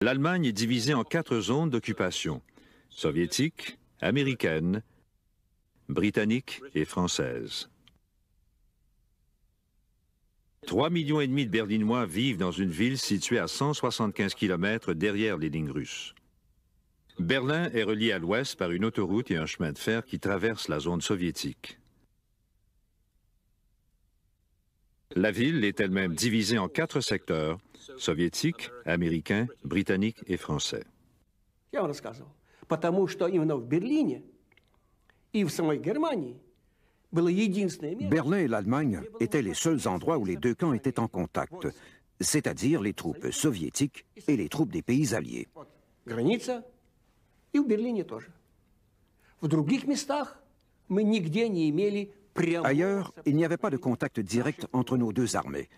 L'Allemagne est divisée en 4 zones d'occupation: soviétique, américaine, britannique et française. 3,5 millions de Berlinois vivent dans une ville située à 175 km derrière les lignes russes. Berlin est relié à l'ouest par une autoroute et un chemin de fer qui traversent la zone soviétique. La ville est elle-même divisée en 4 secteurs: soviétique, américain, britannique et français. Я вам рассказывал. Потому что именно в Берлине и в самой Германии было единственное место. Berlin et l'Allemagne étaient les seuls endroits où les deux camps étaient en contact, c'est-à-dire les troupes soviétiques et les troupes des pays alliés. Граница и в Берлине тоже. В других местах мы нигде не имели прямого. Ailleurs, il n'y avait pas de contact direct entre nos deux armées.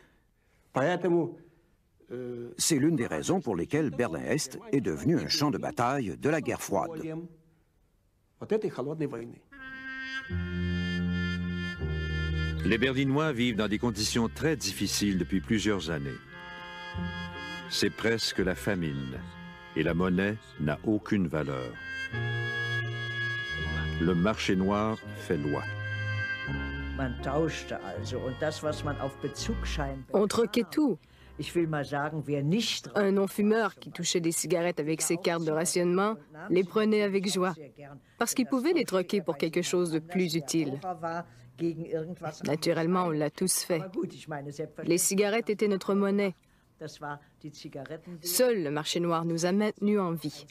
Поэтому C'est l'une des raisons pour lesquelles Berlin-Est est devenu un champ de bataille de la guerre froide. вот этой холодной войны. Les Berlinois vivent dans des conditions très difficiles depuis plusieurs années. C'est presque la famine et la monnaie n'a aucune valeur. Le marché noir fait loi. On troquait tout. Un non-fumeur qui touchait des cigarettes avec ses cartes de rationnement les prenait avec joie, parce qu'il pouvait les troquer pour quelque chose de plus utile. Naturellement, on l'a tous fait. Les cigarettes étaient notre monnaie. Seul le marché noir nous a maintenus en vie.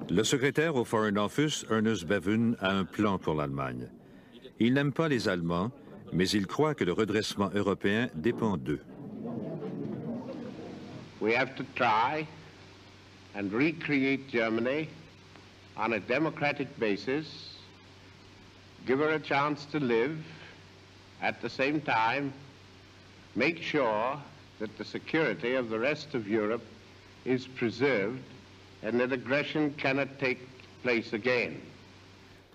Le secrétaire au Foreign Office, Ernest Bevin, a un plan pour l'Allemagne. Il n'aime pas les Allemands, mais il croit que le redressement européen dépend d'eux. We have to try and recreate Germany on a democratic basis, give her a chance to live, at the same time, make sure that the security of the rest of Europe is preserved and that aggression cannot take place again.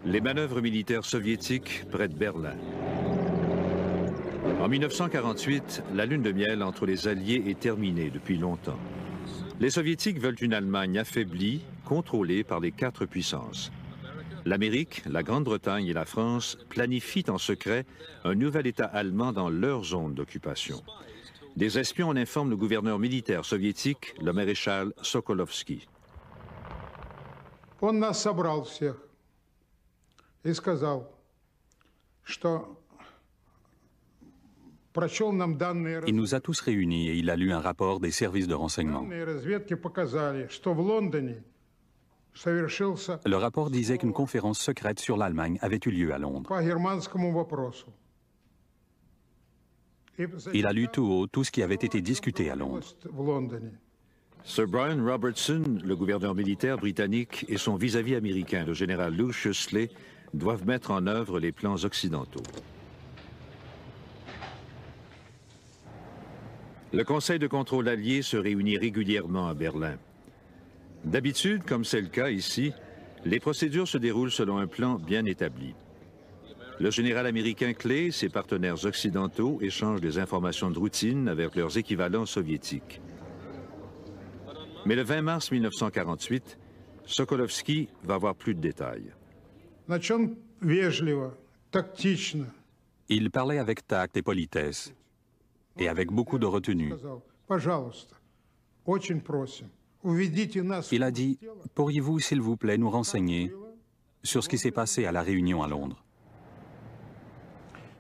Les manœuvres militaires soviétiques près de Berlin. En 1948, la lune de miel entre les Alliés est terminée depuis longtemps. Les Soviétiques veulent une Allemagne affaiblie, contrôlée par les 4 puissances. L'Amérique, la Grande-Bretagne et la France planifient en secret un nouvel État allemand dans leur zone d'occupation. Des espions en informent le gouverneur militaire soviétique, le maréchal Sokolovski. Он нас собрал всех и сказал, что Il nous a tous réunis et il a lu un rapport des services de renseignement. Le rapport disait qu'une conférence secrète sur l'Allemagne avait eu lieu à Londres. Il a lu tout haut tout ce qui avait été discuté à Londres. Sir Brian Robertson, le gouverneur militaire britannique, et son vis-à-vis américain, le général Lucius Leigh, doivent mettre en œuvre les plans occidentaux. Le Conseil de contrôle allié se réunit régulièrement à Berlin. D'habitude, comme c'est le cas ici, les procédures se déroulent selon un plan bien établi. Le général américain Clay et ses partenaires occidentaux échangent des informations de routine avec leurs équivalents soviétiques. Mais le 20 mars 1948, Sokolovski va avoir plus de détails. Il parlait avec tact et politesse, et avec beaucoup de retenue. Il a dit, « Pourriez-vous, s'il vous plaît, nous renseigner sur ce qui s'est passé à la réunion à Londres ?»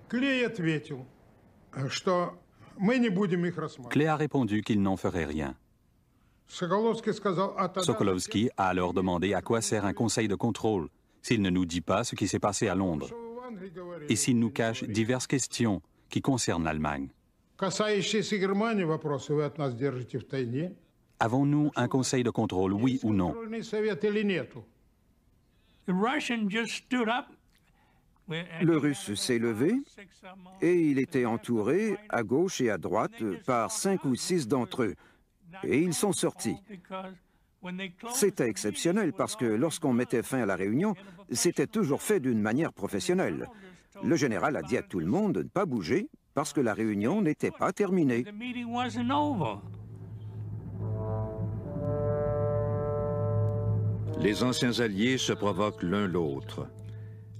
Clay a répondu qu'il n'en ferait rien. Sokolovski a alors demandé à quoi sert un conseil de contrôle s'il ne nous dit pas ce qui s'est passé à Londres et s'il nous cache diverses questions qui concernent l'Allemagne. Avons-nous un conseil de contrôle, oui ou non? Le Russe s'est levé et il était entouré à gauche et à droite par 5 ou 6 d'entre eux. Et ils sont sortis. C'était exceptionnel parce que lorsqu'on mettait fin à la réunion, c'était toujours fait d'une manière professionnelle. Le général a dit à tout le monde de ne pas bouger parce que la réunion n'était pas terminée. Les anciens alliés se provoquent l'un l'autre.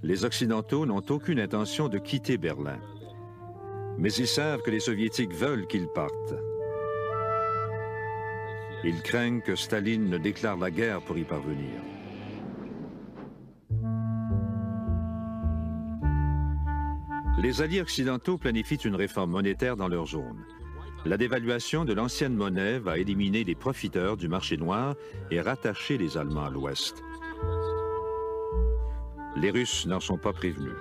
Les Occidentaux n'ont aucune intention de quitter Berlin. Mais ils savent que les Soviétiques veulent qu'ils partent. Ils craignent que Staline ne déclare la guerre pour y parvenir. Les alliés occidentaux planifient une réforme monétaire dans leur zone. La dévaluation de l'ancienne monnaie va éliminer les profiteurs du marché noir et rattacher les Allemands à l'Ouest. Les Russes n'en sont pas prévenus.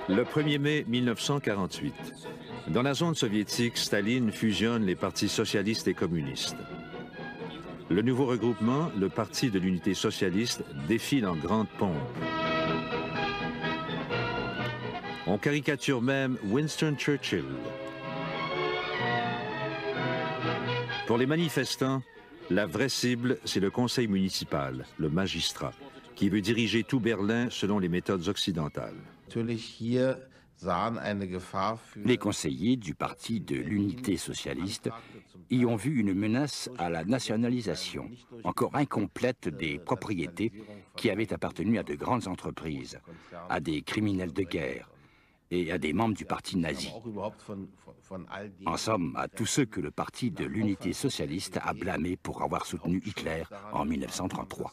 Le 1er mai 1948, dans la zone soviétique, Staline fusionne les partis socialistes et communistes. Le nouveau regroupement, le Parti de l'Unité socialiste, défile en grande pompe. On caricature même Winston Churchill. Pour les manifestants, la vraie cible, c'est le conseil municipal, le magistrat, qui veut diriger tout Berlin selon les méthodes occidentales. Les conseillers du Parti de l'Unité socialiste y ont vu une menace à la nationalisation, encore incomplète des propriétés qui avaient appartenu à de grandes entreprises, à des criminels de guerre et à des membres du parti nazi. En somme, à tous ceux que le Parti de l'Unité socialiste a blâmés pour avoir soutenu Hitler en 1933.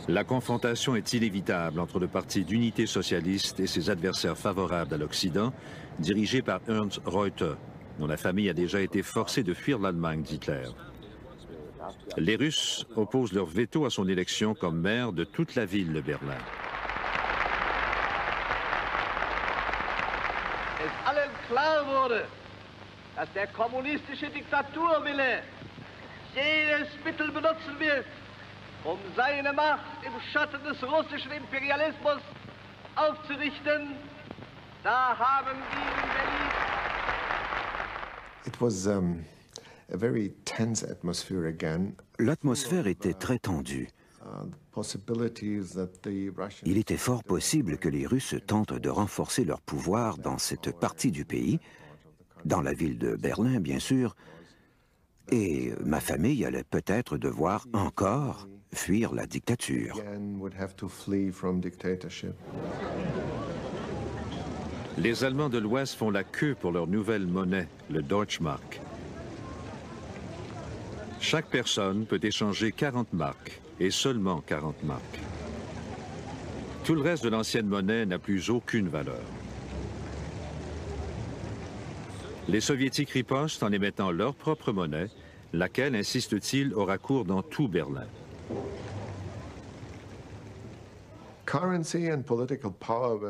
La confrontation est inévitable entre le Parti d'Unité socialiste et ses adversaires favorables à l'Occident, dirigé par Ernst Reuter, dont la famille a déjà été forcée de fuir l'Allemagne d'Hitler. Les Russes opposent leur veto à son élection comme maire de toute la ville de Berlin. Es allen klar wurde, dass der kommunistische Diktaturwille jedes Mittel benutzen wird, seine Macht im Schatten des russischen Imperialismus aufzurichten, da haben wir in Berlin. It was a very tense atmosphere again. L'atmosphère était très tendue. Il était fort possible que les Russes tentent de renforcer leur pouvoir dans cette partie du pays, dans la ville de Berlin, bien sûr, et ma famille allait peut-être devoir encore fuir la dictature. Les Allemands de l'Ouest font la queue pour leur nouvelle monnaie, le Deutschmark. Chaque personne peut échanger 40 marks, et seulement 40 marks. Tout le reste de l'ancienne monnaie n'a plus aucune valeur. Les Soviétiques ripostent en émettant leur propre monnaie, laquelle, insiste-t-il, aura cours dans tout Berlin.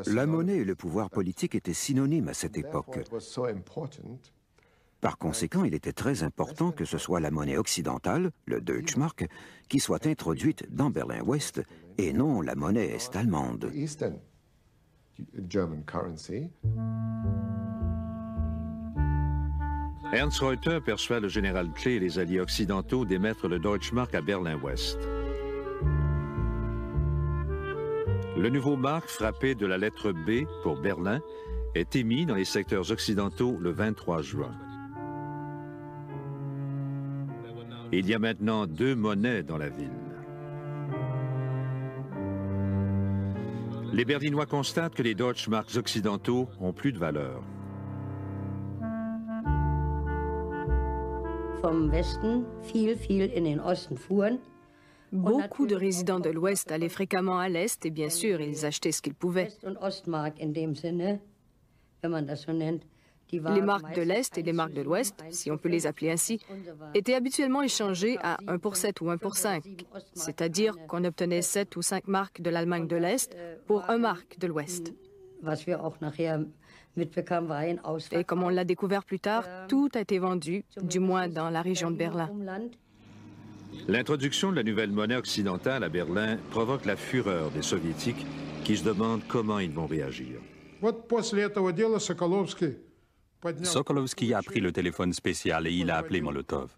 La monnaie et le pouvoir politique étaient synonymes à cette époque. Par conséquent, il était très important que ce soit la monnaie occidentale, le Deutschmark, qui soit introduite dans Berlin-Ouest et non la monnaie est-allemande. Ernst Reuter persuade le général Klee et les alliés occidentaux d'émettre le Deutschmark à Berlin-Ouest. Le nouveau marque frappé de la lettre B pour Berlin est émis dans les secteurs occidentaux le 23 juin. Il y a maintenant 2 monnaies dans la ville. Les Berlinois constatent que les Deutschmarks occidentaux ont plus de valeur. Beaucoup de résidents de l'Ouest allaient fréquemment à l'Est et bien sûr, ils achetaient ce qu'ils pouvaient. Les marques de l'Est et les marques de l'Ouest, si on peut les appeler ainsi, étaient habituellement échangées à 1 pour 7 ou 1 pour 5, c'est-à-dire qu'on obtenait 7 ou 5 marques de l'Allemagne de l'Est pour 1 marque de l'Ouest. Et comme on l'a découvert plus tard, tout a été vendu, du moins dans la région de Berlin. L'introduction de la nouvelle monnaie occidentale à Berlin provoque la fureur des Soviétiques qui se demandent comment ils vont réagir. Sokolovski a pris le téléphone spécial et il a appelé Molotov.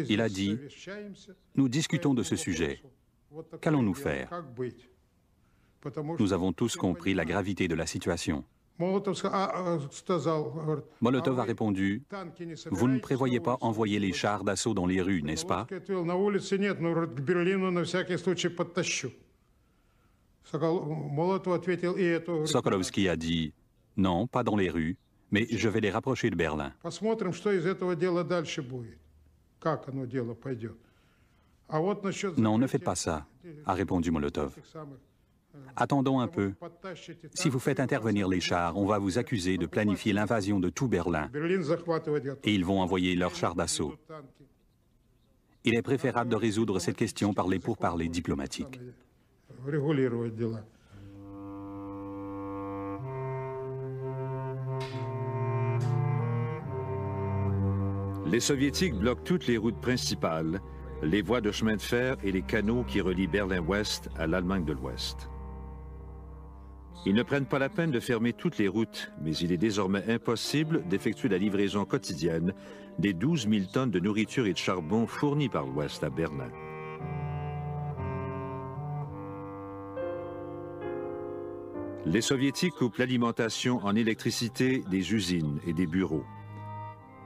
Il a dit « Nous discutons de ce sujet. Qu'allons-nous faire ?» Nous avons tous compris la gravité de la situation. Molotov a répondu, « Vous ne prévoyez pas envoyer les chars d'assaut dans les rues, n'est-ce pas ?» Sokolovski a dit, « Non, pas dans les rues, mais je vais les rapprocher de Berlin. » Non, ne faites pas ça, a répondu Molotov. Attendons un peu. Si vous faites intervenir les chars, on va vous accuser de planifier l'invasion de tout Berlin. Et ils vont envoyer leurs chars d'assaut. Il est préférable de résoudre cette question par les pourparlers diplomatiques. Les Soviétiques bloquent toutes les routes principales, les voies de chemin de fer et les canaux qui relient Berlin-Ouest à l'Allemagne de l'Ouest. Ils ne prennent pas la peine de fermer toutes les routes, mais il est désormais impossible d'effectuer la livraison quotidienne des 12 000 tonnes de nourriture et de charbon fournies par l'Ouest à Berlin. Les Soviétiques coupent l'alimentation en électricité des usines et des bureaux.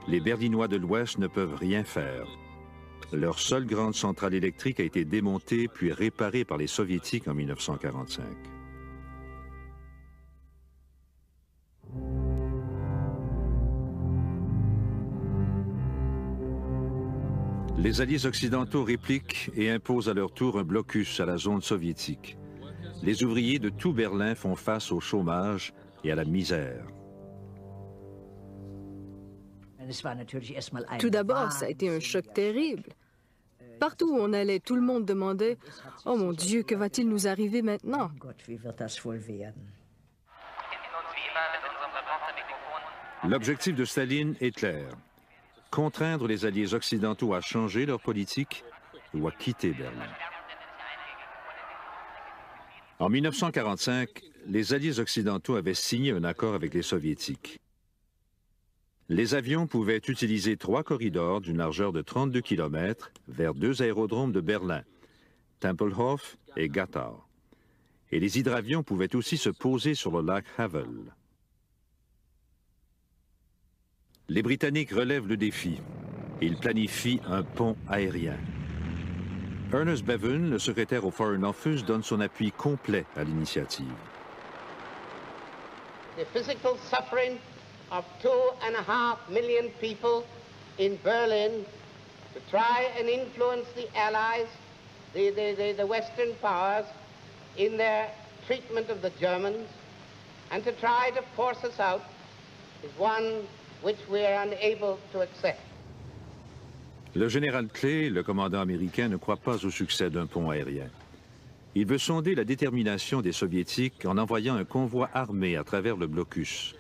Les Berlinois de l'Ouest ne peuvent rien faire. Leur seule grande centrale électrique a été démontée puis réparée par les Soviétiques en 1945. Les Alliés occidentaux répliquent et imposent à leur tour un blocus à la zone soviétique. Les ouvriers de tout Berlin font face au chômage et à la misère. Tout d'abord, ça a été un choc terrible. Partout où on allait, tout le monde demandait « Oh mon Dieu, que va-t-il nous arriver maintenant ?» L'objectif de Staline est clair. Contraindre les Alliés occidentaux à changer leur politique ou à quitter Berlin. En 1945, les Alliés occidentaux avaient signé un accord avec les Soviétiques. Les avions pouvaient utiliser 3 corridors d'une largeur de 32 km vers 2 aérodromes de Berlin, Tempelhof et Gotthard. Et les hydravions pouvaient aussi se poser sur le lac Havel. Les Britanniques relèvent le défi. Ils planifient un pont aérien. Ernest Bevin, le secrétaire au Foreign Office, donne son appui complet à l'initiative. The physical suffering of 2.5 million people in Berlin to try and influence the Allies, the Western powers, in their treatment of the Germans, and to try to force us out is one which we are unable to accept. Le général Clay, le commandant américain, ne croit pas au succès d'un pont aérien. Il veut sonder la détermination des Soviétiques en envoyant un convoi armé à travers le blocus.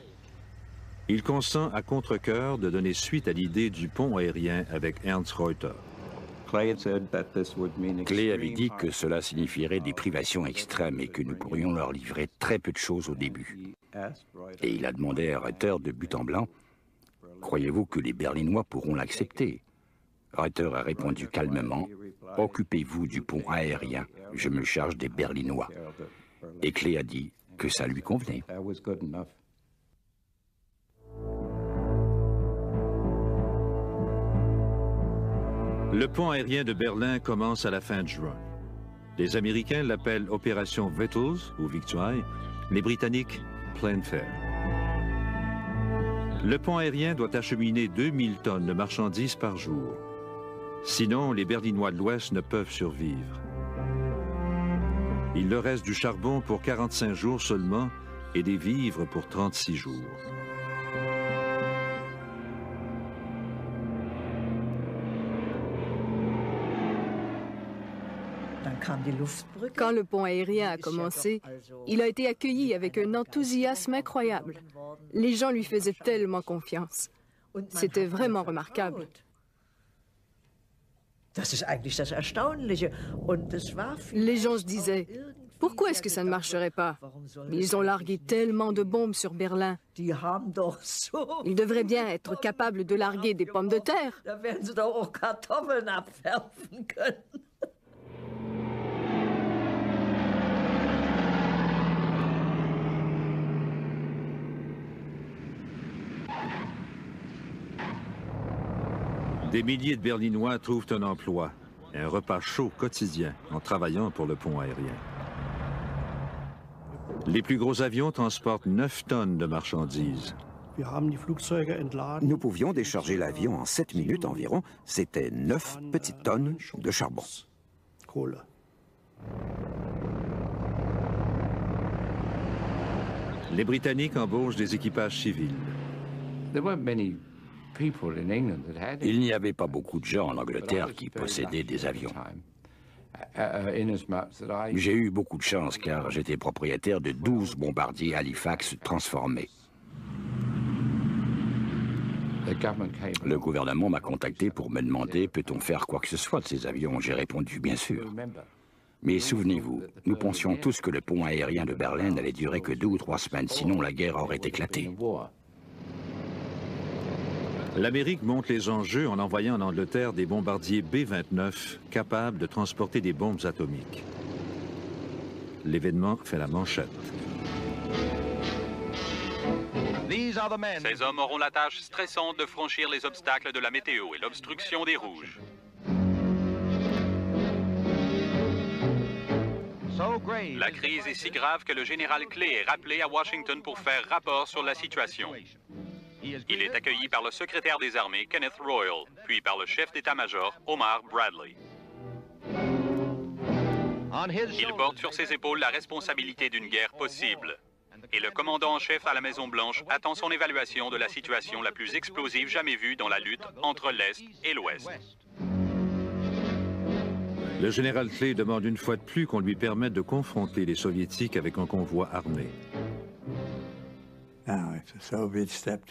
Il consent à contre-cœur de donner suite à l'idée du pont aérien avec Ernst Reuter. Clay avait dit que cela signifierait des privations extrêmes et que nous pourrions leur livrer très peu de choses au début. Et il a demandé à Reuter de but en blanc, « Croyez-vous que les Berlinois pourront l'accepter ?» Reuter a répondu calmement, « Occupez-vous du pont aérien, je me charge des Berlinois. » Et Clay a dit que ça lui convenait. Le pont aérien de Berlin commence à la fin de juin. Les Américains l'appellent Opération Victuals ou Victuailles, les Britanniques Plain Fare. Le pont aérien doit acheminer 2000 tonnes de marchandises par jour. Sinon, les Berlinois de l'Ouest ne peuvent survivre. Il leur reste du charbon pour 45 jours seulement et des vivres pour 36 jours. Quand le pont aérien a commencé, il a été accueilli avec un enthousiasme incroyable. Les gens lui faisaient tellement confiance. C'était vraiment remarquable. Les gens se disaient, pourquoi est-ce que ça ne marcherait pas? Ils ont largué tellement de bombes sur Berlin. Ils devraient bien être capables de larguer des pommes de terre. Des milliers de Berlinois trouvent un emploi, un repas chaud quotidien en travaillant pour le pont aérien. Les plus gros avions transportent 9 tonnes de marchandises. Nous pouvions décharger l'avion en 7 minutes environ. C'était 9 petites tonnes de charbon. Les Britanniques embauchent des équipages civils. Il n'y avait pas beaucoup de gens en Angleterre qui possédaient des avions. J'ai eu beaucoup de chance car j'étais propriétaire de 12 bombardiers Halifax transformés. Le gouvernement m'a contacté pour me demander peut-on faire quoi que ce soit de ces avions. J'ai répondu bien sûr. Mais souvenez-vous, nous pensions tous que le pont aérien de Berlin n'allait durer que 2 ou 3 semaines, sinon la guerre aurait éclaté. L'Amérique montre les enjeux en envoyant en Angleterre des bombardiers B-29 capables de transporter des bombes atomiques. L'événement fait la manchette. Ces hommes auront la tâche stressante de franchir les obstacles de la météo et l'obstruction des rouges. La crise est si grave que le général Clay est rappelé à Washington pour faire rapport sur la situation. Il est accueilli par le secrétaire des armées, Kenneth Royal, puis par le chef d'état-major, Omar Bradley. Il porte sur ses épaules la responsabilité d'une guerre possible. Et le commandant en chef à la Maison-Blanche attend son évaluation de la situation la plus explosive jamais vue dans la lutte entre l'Est et l'Ouest. Le général Clay demande une fois de plus qu'on lui permette de confronter les Soviétiques avec un convoi armé.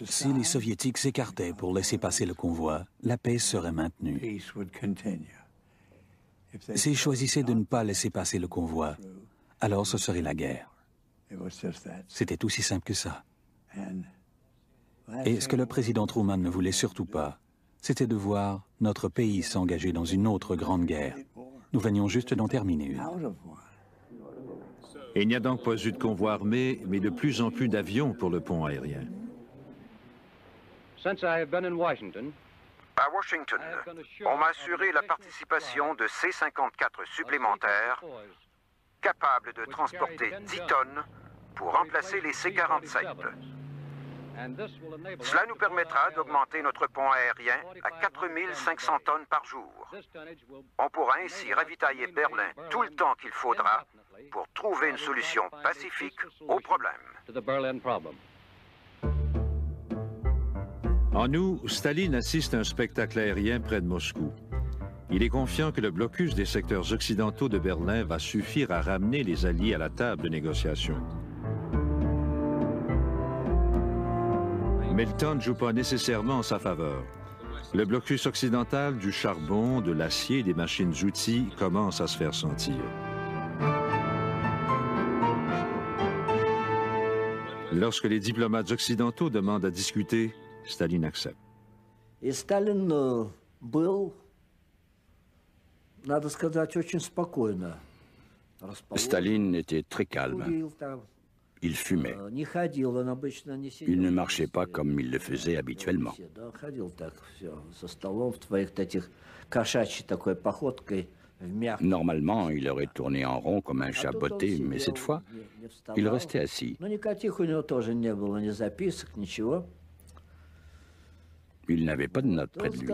Si les Soviétiques s'écartaient pour laisser passer le convoi, la paix serait maintenue. S'ils choisissaient de ne pas laisser passer le convoi, alors ce serait la guerre. C'était aussi simple que ça. Et ce que le président Truman ne voulait surtout pas, c'était de voir notre pays s'engager dans une autre grande guerre. Nous venions juste d'en terminer une. Et il n'y a donc pas eu de convoi armé, mais de plus en plus d'avions pour le pont aérien. À Washington, on m'a assuré la participation de C-54 supplémentaires capables de transporter 10 tonnes pour remplacer les C-47. Cela nous permettra d'augmenter notre pont aérien à 4500 tonnes par jour. On pourra ainsi ravitailler Berlin tout le temps qu'il faudra pour trouver une solution pacifique au problème. En août, Staline assiste à un spectacle aérien près de Moscou. Il est confiant que le blocus des secteurs occidentaux de Berlin va suffire à ramener les Alliés à la table de négociation. Mais le temps ne joue pas nécessairement en sa faveur. Le blocus occidental du charbon, de l'acier et des machines-outils commence à se faire sentir. Lorsque les diplomates occidentaux demandent à discuter, Staline accepte. Et Staline был, надо сказать, очень спокойно. Staline était très calme. Il fumait. Il ne marchait pas comme il le faisait habituellement. Normalement, il aurait tourné en rond comme un chat botté, mais cette fois, il restait assis. Il n'avait pas de notes près de lui.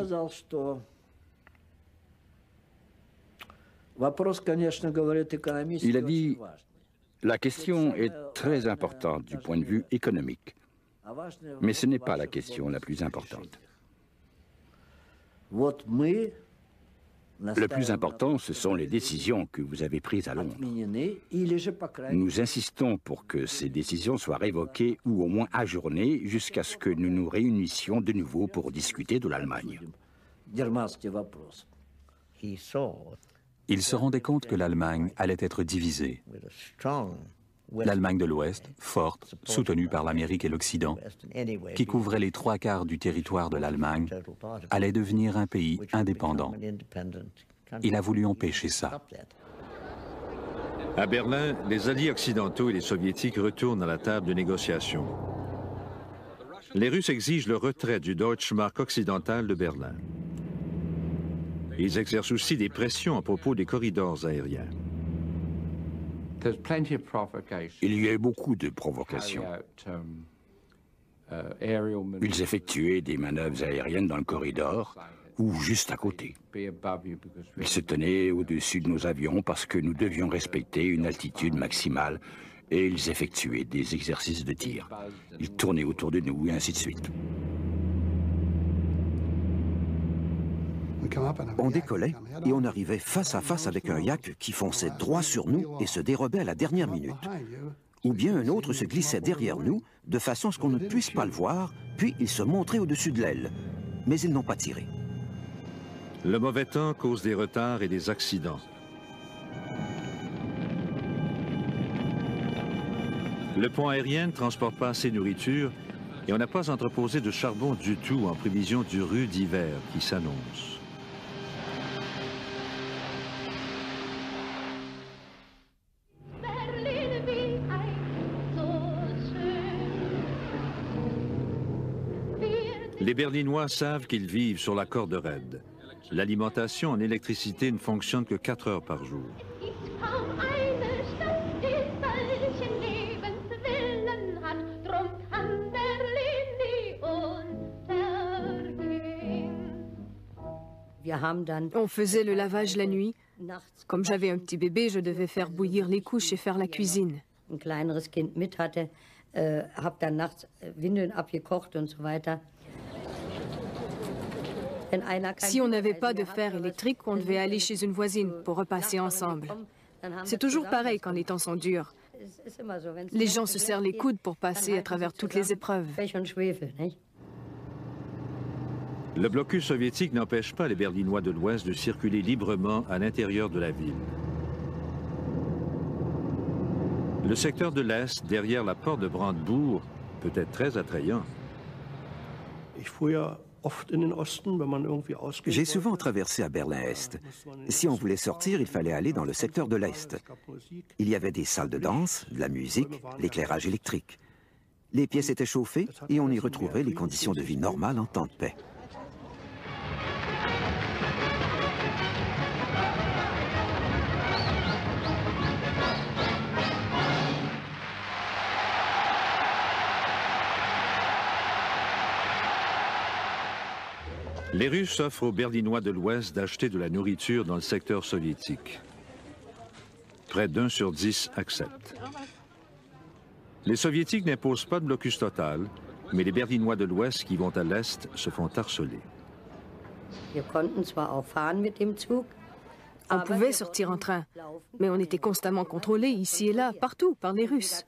Il a dit, la question est très importante du point de vue économique, mais ce n'est pas la question la plus importante. Le plus important, ce sont les décisions que vous avez prises à Londres. Nous insistons pour que ces décisions soient révoquées ou au moins ajournées jusqu'à ce que nous nous réunissions de nouveau pour discuter de l'Allemagne. Il se rendait compte que l'Allemagne allait être divisée. L'Allemagne de l'Ouest, forte, soutenue par l'Amérique et l'Occident, qui couvrait les 3/4 du territoire de l'Allemagne, allait devenir un pays indépendant. Il a voulu empêcher ça. À Berlin, les alliés occidentaux et les soviétiques retournent à la table de négociation. Les Russes exigent le retrait du Deutsche Mark occidental de Berlin. Ils exercent aussi des pressions à propos des corridors aériens. Il y a eu beaucoup de provocations. Ils effectuaient des manœuvres aériennes dans le corridor ou juste à côté. Ils se tenaient au-dessus de nos avions parce que nous devions respecter une altitude maximale et ils effectuaient des exercices de tir. Ils tournaient autour de nous et ainsi de suite. On décollait et on arrivait face à face avec un yak qui fonçait droit sur nous et se dérobait à la dernière minute. Ou bien un autre se glissait derrière nous de façon à ce qu'on ne puisse pas le voir, puis il se montrait au-dessus de l'aile. Mais ils n'ont pas tiré. Le mauvais temps cause des retards et des accidents. Le pont aérien ne transporte pas assez de nourriture et on n'a pas entreposé de charbon du tout en prévision du rude hiver qui s'annonce. Les Berlinois savent qu'ils vivent sur la corde raide. L'alimentation en électricité ne fonctionne que 4 heures par jour. On faisait le lavage la nuit. Comme j'avais un petit bébé, je devais faire bouillir les couches et faire la cuisine. Si on n'avait pas de fer électrique, on devait aller chez une voisine pour repasser ensemble. C'est toujours pareil quand les temps sont durs. Les gens se serrent les coudes pour passer à travers toutes les épreuves. Le blocus soviétique n'empêche pas les Berlinois de l'Ouest de circuler librement à l'intérieur de la ville. Le secteur de l'Est, derrière la porte de Brandebourg, peut être très attrayant. J'ai souvent traversé à Berlin-Est. Si on voulait sortir, il fallait aller dans le secteur de l'Est. Il y avait des salles de danse, de la musique, l'éclairage électrique. Les pièces étaient chauffées et on y retrouvait les conditions de vie normales en temps de paix. Les Russes offrent aux Berlinois de l'Ouest d'acheter de la nourriture dans le secteur soviétique. Près d'1 sur 10 acceptent. Les Soviétiques n'imposent pas de blocus total, mais les Berlinois de l'Ouest qui vont à l'Est se font harceler. On pouvait sortir en train, mais on était constamment contrôlés ici et là, partout, par les Russes.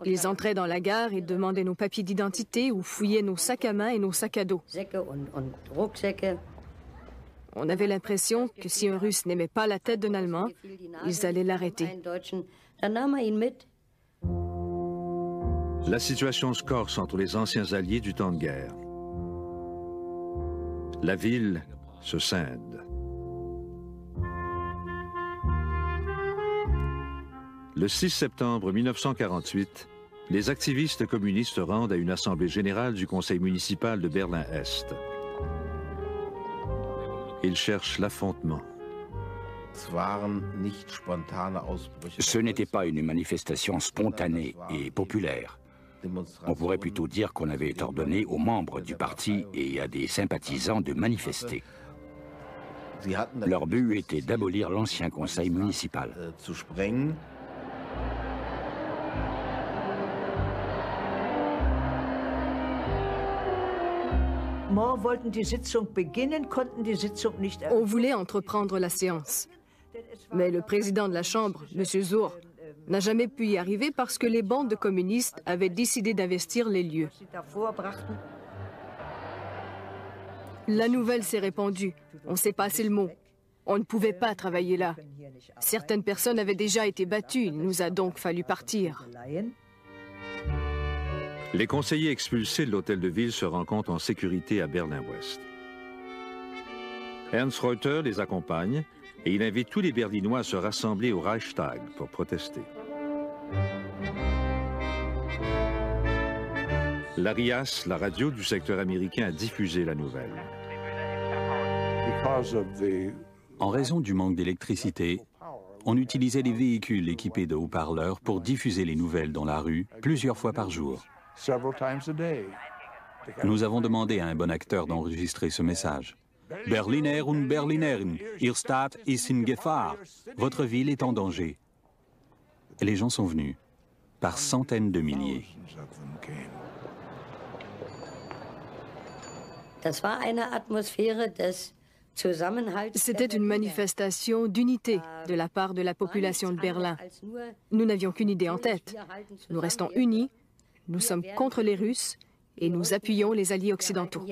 Ils entraient dans la gare et demandaient nos papiers d'identité ou fouillaient nos sacs à main et nos sacs à dos. On avait l'impression que si un Russe n'aimait pas la tête d'un Allemand, ils allaient l'arrêter. La situation se corse entre les anciens alliés du temps de guerre. La ville se scinde. Le 6 septembre 1948, les activistes communistes se rendent à une assemblée générale du conseil municipal de Berlin-Est. Ils cherchent l'affrontement. Ce n'était pas une manifestation spontanée et populaire. On pourrait plutôt dire qu'on avait ordonné aux membres du parti et à des sympathisants de manifester. Leur but était d'abolir l'ancien conseil municipal. On voulait entreprendre la séance. Mais le président de la Chambre, M. Zour, n'a jamais pu y arriver parce que les bandes de communistes avaient décidé d'investir les lieux. La nouvelle s'est répandue. On s'est passé le mot. On ne pouvait pas travailler là. Certaines personnes avaient déjà été battues. Il nous a donc fallu partir. Les conseillers expulsés de l'hôtel de ville se rencontrent en sécurité à Berlin-Ouest. Ernst Reuter les accompagne et il invite tous les Berlinois à se rassembler au Reichstag pour protester. La RIAS, la radio du secteur américain, a diffusé la nouvelle. En raison du manque d'électricité, on utilisait des véhicules équipés de haut-parleurs pour diffuser les nouvelles dans la rue plusieurs fois par jour. Nous avons demandé à un bon acteur d'enregistrer ce message. Berliner und Berlinerin, Ihr Stadt ist in Gefahr. Votre ville est en danger. Les gens sont venus, par centaines de milliers. C'était une manifestation d'unité de la part de la population de Berlin. Nous n'avions qu'une idée en tête. Nous restons unis, nous sommes contre les Russes et nous appuyons les alliés occidentaux.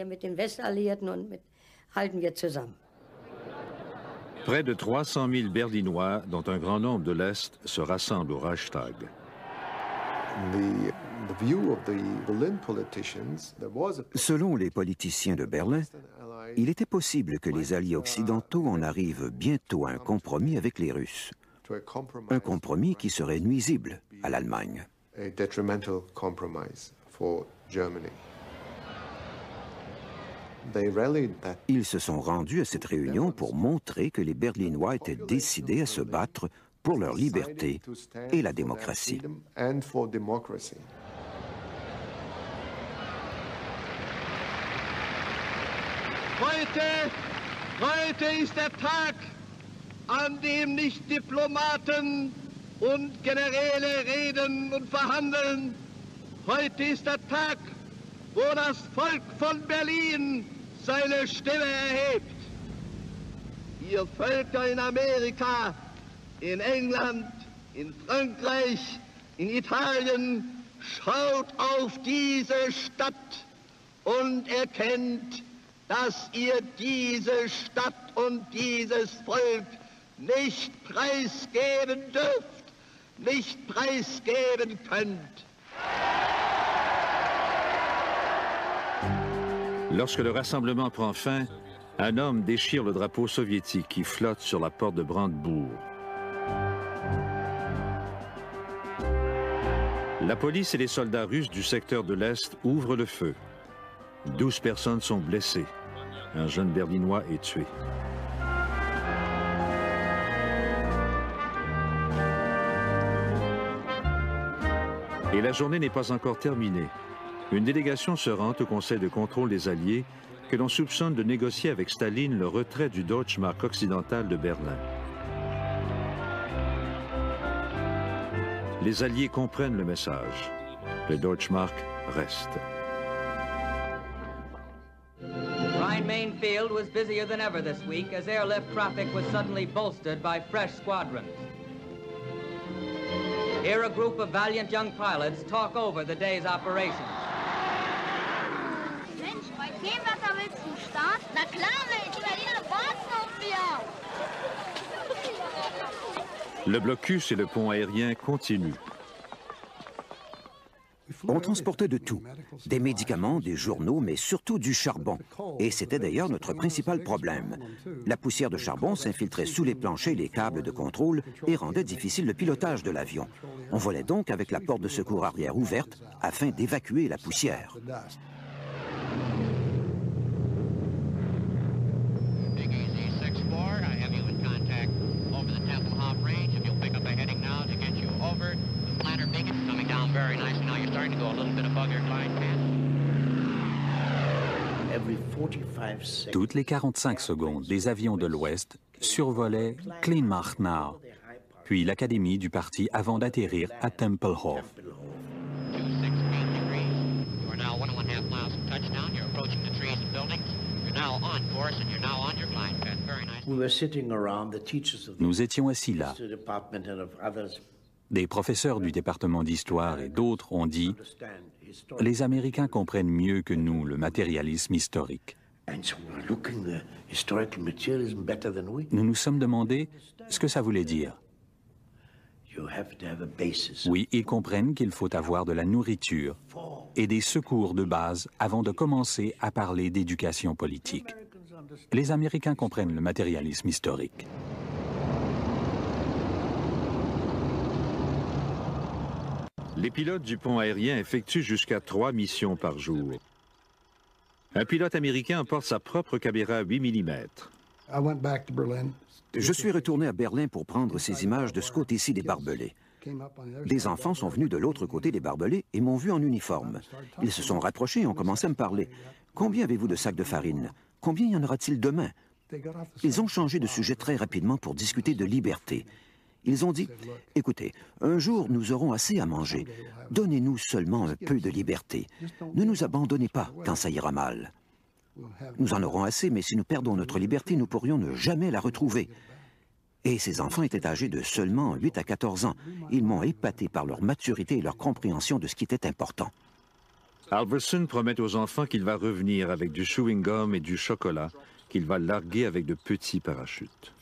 Près de 300 000 Berlinois, dont un grand nombre de l'Est, se rassemblent au Reichstag. Selon les politiciens de Berlin, il était possible que les alliés occidentaux en arrivent bientôt à un compromis avec les Russes. Un compromis qui serait nuisible à l'Allemagne. Ils se sont rendus à cette réunion pour montrer que les Berlinois étaient décidés à se battre pour leur liberté et la démocratie. Heute ist der Tag, an dem nicht Diplomaten und Generäle reden und verhandeln. Heute ist der Tag, wo das Volk von Berlin seine Stimme erhebt. Ihr Völker in Amerika, in England, in Frankreich, in Italien, schaut auf diese Stadt und erkennt, dass ihr diese Stadt und dieses Volk nicht preisgeben dürft, nicht preisgeben könnt. Lorsque le rassemblement prend fin, un homme déchire le drapeau soviétique qui flotte sur la porte de Brandebourg. La police et les soldats russes du secteur de l'Est ouvrent le feu. 12 personnes sont blessées. Un jeune Berlinois est tué. Et la journée n'est pas encore terminée. Une délégation se rend au Conseil de contrôle des Alliés que l'on soupçonne de négocier avec Staline le retrait du Deutschmark occidental de Berlin. Les Alliés comprennent le message. Le Deutschmark reste. Rhine-Main Field was busier than ever this week as airlift traffic was suddenly bolstered by fresh squadrons. Here a group of valiant young pilots talk over the day's operations. Mensch, bei dem Wetter willst du starten? Na klar, Mensch, die Berliner warten auf wir. Le blocus et le pont aérien continuent. On transportait de tout, des médicaments, des journaux, mais surtout du charbon. Et c'était d'ailleurs notre principal problème. La poussière de charbon s'infiltrait sous les planchers et les câbles de contrôle et rendait difficile le pilotage de l'avion. On volait donc avec la porte de secours arrière ouverte afin d'évacuer la poussière. Toutes les 45 secondes, des avions de l'Ouest survolaient Kleinmachnow, puis l'académie du parti avant d'atterrir à Tempelhof. Nous étions assis là. Des professeurs du département d'histoire et d'autres ont dit « Les Américains comprennent mieux que nous le matérialisme historique. » Nous nous sommes demandé ce que ça voulait dire. Oui, ils comprennent qu'il faut avoir de la nourriture et des secours de base avant de commencer à parler d'éducation politique. Les Américains comprennent le matérialisme historique. Les pilotes du pont aérien effectuent jusqu'à 3 missions par jour. Un pilote américain emporte sa propre caméra 8 mm. Je suis retourné à Berlin pour prendre ces images de ce côté-ci des barbelés. Des enfants sont venus de l'autre côté des barbelés et m'ont vu en uniforme. Ils se sont rapprochés et ont commencé à me parler. « Combien avez-vous de sacs de farine? Combien y en aura-t-il demain? » Ils ont changé de sujet très rapidement pour discuter de liberté. Ils ont dit, « Écoutez, un jour nous aurons assez à manger. Donnez-nous seulement un peu de liberté. Ne nous abandonnez pas quand ça ira mal. Nous en aurons assez, mais si nous perdons notre liberté, nous pourrions ne jamais la retrouver. » Et ces enfants étaient âgés de seulement 8 à 14 ans. Ils m'ont épaté par leur maturité et leur compréhension de ce qui était important. Halverson promet aux enfants qu'il va revenir avec du chewing-gum et du chocolat, qu'il va larguer avec de petits parachutes.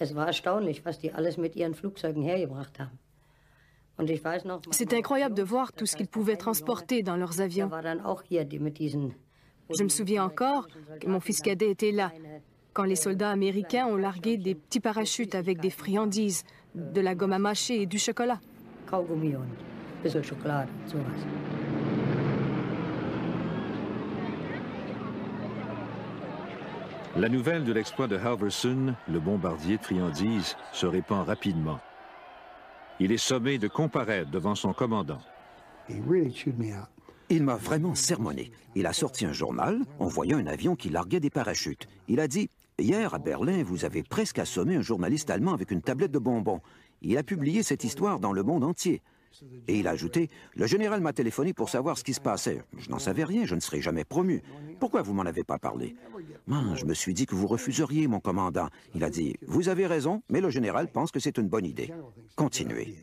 C'est incroyable de voir tout ce qu'ils pouvaient transporter dans leurs avions. Je me souviens encore que mon fils cadet était là, quand les soldats américains ont largué des petits parachutes avec des friandises, de la gomme à mâcher et du chocolat. La nouvelle de l'exploit de Halverson, le bombardier de friandises, se répand rapidement. Il est sommé de comparaître devant son commandant. Il m'a vraiment sermonné. Il a sorti un journal, on voyait un avion qui larguait des parachutes. Il a dit « Hier, à Berlin, vous avez presque assommé un journaliste allemand avec une tablette de bonbons. » Il a publié cette histoire dans le monde entier. Et il a ajouté « Le général m'a téléphoné pour savoir ce qui se passait. Je n'en savais rien, je ne serai jamais promu. Pourquoi vous m'en avez pas parlé? » Je me suis dit que vous refuseriez, mon commandant. Il a dit « Vous avez raison, mais le général pense que c'est une bonne idée. Continuez. »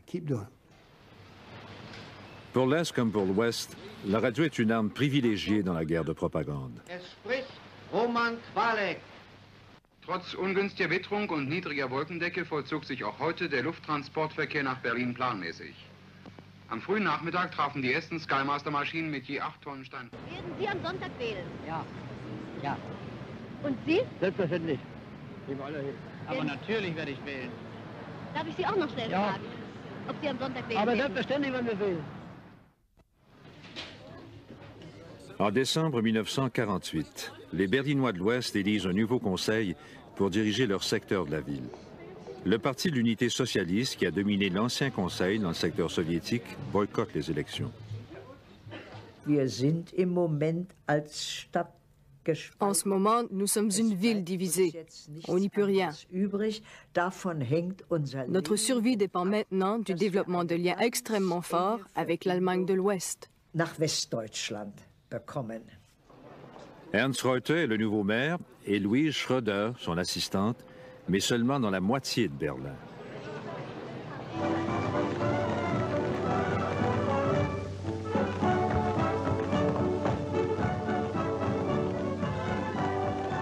Pour l'Est comme pour l'Ouest, la radio est une arme privilégiée dans la guerre de propagande. Trotz ungünstiger Witterung und niedriger Wolkendecke vollzog sich auch heute der Lufttransportverkehr nach Berlin planmäßig. Am frühen Nachmittag trafen die ersten Skymaster-Maschinen mit je 8 Tonnen Stein. Werden Sie am Sonntag wählen? Ja. Ja. Und Sie? Selbstverständlich. Aber natürlich werde ich wählen. Darf ich Sie auch noch schnell fragen, ob Sie am Sonntag wählen? Aber selbstverständlich werden wir wählen. En décembre 1948, les Berlinois de l'Ouest élisent un nouveau conseil pour diriger leur secteur de la ville. Le Parti de l'Unité socialiste, qui a dominé l'ancien conseil dans le secteur soviétique, boycotte les élections. En ce moment, nous sommes une ville divisée. On n'y peut rien. Notre survie dépend maintenant du développement de liens extrêmement forts avec l'Allemagne de l'Ouest. Ernst Reuter est le nouveau maire et Louise Schröder, son assistante, mais seulement dans la moitié de Berlin.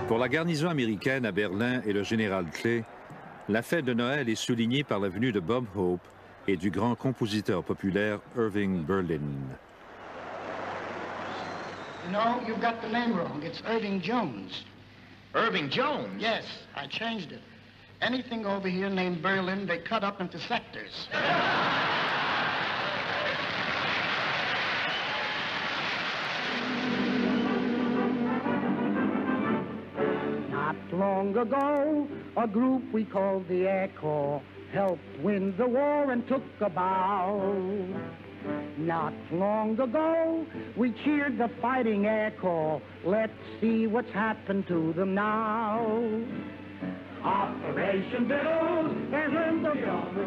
Pour la garnison américaine à Berlin et le général Clay, la fête de Noël est soulignée par la venue de Bob Hope et du grand compositeur populaire Irving Berlin. No, you've got the name wrong. It's Irving Jones. Irving Jones? Yes, I changed it. Anything over here named Berlin, they cut up into sectors. Not long ago, a group we called the Air Corps helped win the war and took a bow. Not long ago, we cheered the fighting Air Corps. Let's see what's happened to them now. Operation Biddles is in the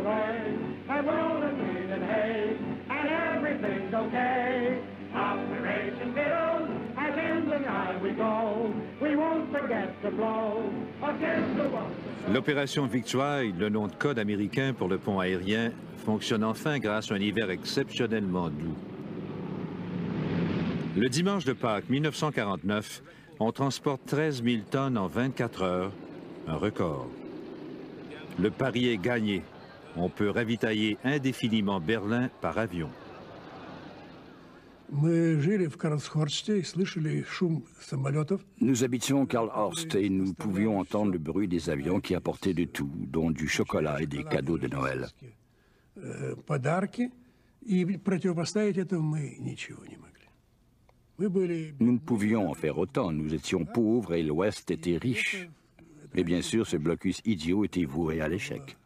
way, and rolling wheat and hay, and everything's okay. Operation Biddles, as in the night we go, we won't forget to blow against the one. L'opération Victoire, le nom de code américain pour le pont aérien, fonctionne enfin grâce à un hiver exceptionnellement doux. Le dimanche de Pâques 1949, on transporte 13 000 tonnes en 24 heures, un record. Le pari est gagné. On peut ravitailler indéfiniment Berlin par avion. Nous habitions Karlhorst et nous pouvions entendre le bruit des avions qui apportaient de tout, dont du chocolat et des cadeaux de Noël. Nous ne pouvions en faire autant. Nous étions pauvres et l'Ouest était riche. Et bien sûr, ce blocus idiot était voué à l'échec.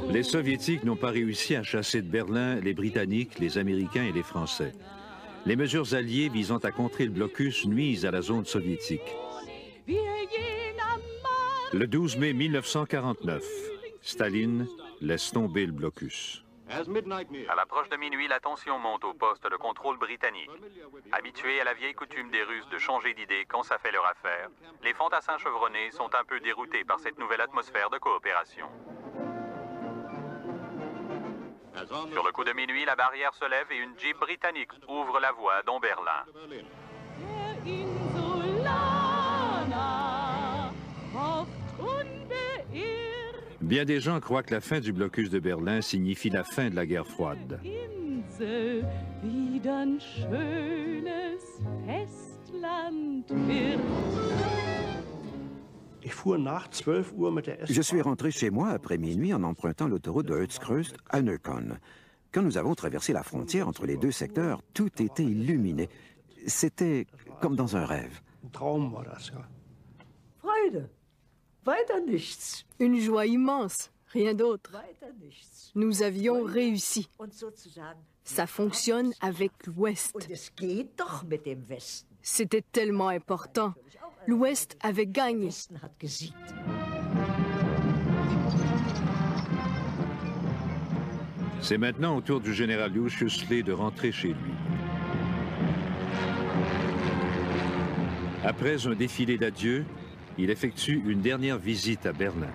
Les Soviétiques n'ont pas réussi à chasser de Berlin les Britanniques, les Américains et les Français. Les mesures alliées visant à contrer le blocus nuisent à la zone soviétique. Le 12 mai 1949, Staline laisse tomber le blocus. À l'approche de minuit, la tension monte au poste de contrôle britannique. Habitués à la vieille coutume des Russes de changer d'idée quand ça fait leur affaire, les fantassins chevronnés sont un peu déroutés par cette nouvelle atmosphère de coopération. Sur le coup de minuit, la barrière se lève et une Jeep britannique ouvre la voie dans Berlin. Bien des gens croient que la fin du blocus de Berlin signifie la fin de la guerre froide. Je suis rentré chez moi après minuit en empruntant l'autoroute de Herzkreuz à Neukölln. Quand nous avons traversé la frontière entre les deux secteurs, tout était illuminé. C'était comme dans un rêve. Une joie immense, rien d'autre. Nous avions réussi. Ça fonctionne avec l'Ouest. C'était tellement important. L'Ouest avait gagné. C'est maintenant au tour du général Lucius Ley de rentrer chez lui. Après un défilé d'adieu, il effectue une dernière visite à Berlin.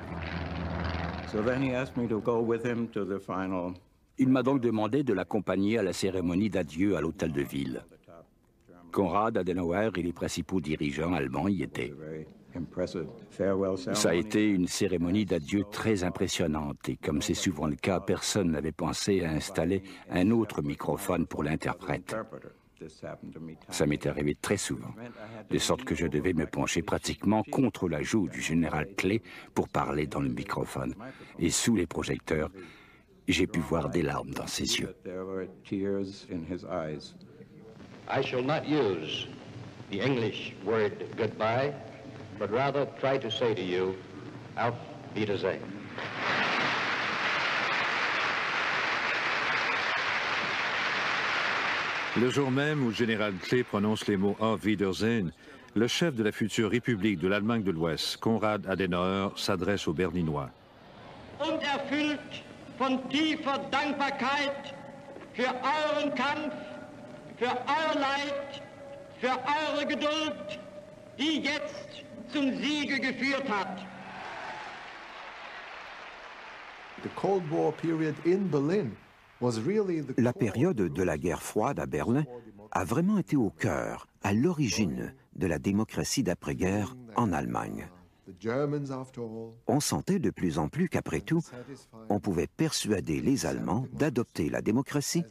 Il m'a donc demandé de l'accompagner à la cérémonie d'adieu à l'hôtel de ville. Konrad Adenauer et les principaux dirigeants allemands y étaient. Ça a été une cérémonie d'adieu très impressionnante et comme c'est souvent le cas, personne n'avait pensé à installer un autre microphone pour l'interprète. Ça m'est arrivé très souvent, de sorte que je devais me pencher pratiquement contre la joue du général Clay pour parler dans le microphone. Et sous les projecteurs, j'ai pu voir des larmes dans ses yeux. I shall not use the English word goodbye, but rather try to say to you, auf Wiedersehen. Le jour même où le général Clay prononce les mots Auf Wiedersehen, le chef de la future République de l'Allemagne de l'Ouest, Konrad Adenauer, s'adresse aux Berlinois. Und erfüllt von tiefer Dankbarkeit für euren Kampf, für euer Leid, für eure Geduld, die jetzt zum Siege geführt hat. The Cold War period in Berlin was really the... La période de la guerre froide à Berlin a vraiment été au cœur, à l'origine de la démocratie d'après-guerre en Allemagne. On sentait de plus en plus qu'après tout, on pouvait persuader les Allemands d'adopter la démocratie